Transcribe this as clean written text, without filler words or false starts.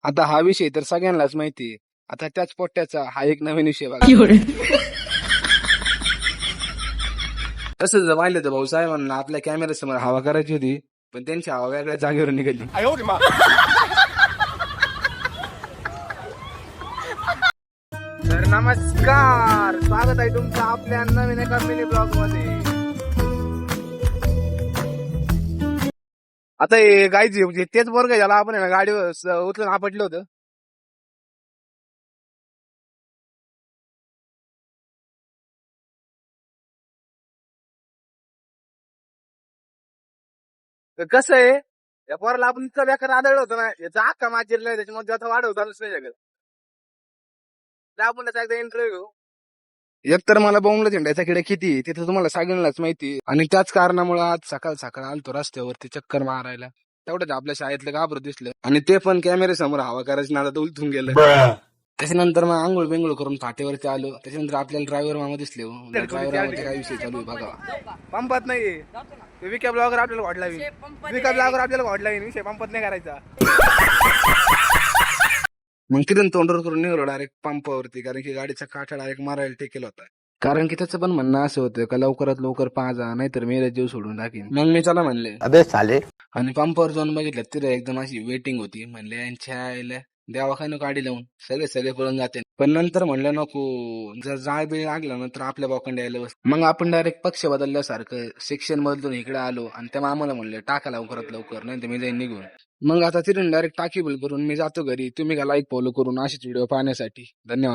आता हा विषय तर सगळ्यांनाच माहिती आहे. आता त्याच पोट्ट्याचा हा एक नवीन विषय बघा. तसं जर पाहिलं तर भाऊसाहेबांना आपल्या कॅमेऱ्यासमोर हवा करायची होती, पण त्यांची हवा वेगळ्या जागेवर निघाली. तर नमस्कार, स्वागत आहे तुमचं आपल्या नवीन एका मिनी ब्लॉग मध्ये. आता हे गायची तेच वर्ग ज्याला आपण गाडीवर उचलून आपटलं होतं. तर कसं आहे, या पोराला आपण इतकं बेकार आदळलं होतं ना, याचा अख्खा माझ जिरलाय, त्याच्यामध्ये आता वाढवताच नाही शकत. तर आपण त्याचा एकदा इंटरव्ह्यू घेऊ. एकतर मला बोंबलं झेंडायचा किडा किती आहे, तिथं तुम्हाला सगळ्यांनाच माहिती आहे. आणि त्याच कारणामुळे आज सकाळ सकाळ आलतो रस्त्यावरती चक्कर मारायला. तेवढंच आपल्या शाळेतलं घाबरत दिसलं, आणि ते पण कॅमेऱ्यासमोर हवा करायची नादात उलटून गेलं. त्याच्यानंतर मग आंघोळ बिंगोळ करून फाटेवरती आलो. त्याच्यानंतर आपल्याला ड्रायव्हर मामा दिसले. ड्रायव्हर काय विषय चालू आहे बघा. पंपात नाही, विका ब्लॉगर आपल्याला वाढला, विका ब्लॉगर आपल्याला वाढला विषय पंपात नाही करायचा. मग तिथून तोंडवर करून निघालो डायरेक्ट पंपावरती, कारण की गाडीचा काठा डायरेक्ट मारायला टेकेल होता. कारण की त्याचं पण म्हणणं असं होतं का लवकरात लवकर पाहा, नाहीतर मेरा जीव सोडून टाकीन. मग मी चला म्हणले. अबे साले. आणि पंपावर जाऊन बघितलं, तिथे एकदम अशी वेटिंग होती. म्हणले यांच्या आईला द्यावा काय नको गाडी लावून, सगळे पळून जाते. पण नंतर म्हणलं नको, जर जाळ बिळ लागला ना तर आपल्या बोकंड यायला बस. मग आपण डायरेक्ट पक्ष बदलल्यासारखं सेक्शन बदलून इकडे आलो, आणि त्या मामाला म्हणलं टाका लवकरात लवकर, नाही तर मी जाईन निघून. मग आता तिथून डायरेक्ट टाकी बंद करून मी जातो घरी. तुम्ही का लाईक फॉलो करून अशीच व्हिडिओ पाहण्यासाठी. धन्यवाद.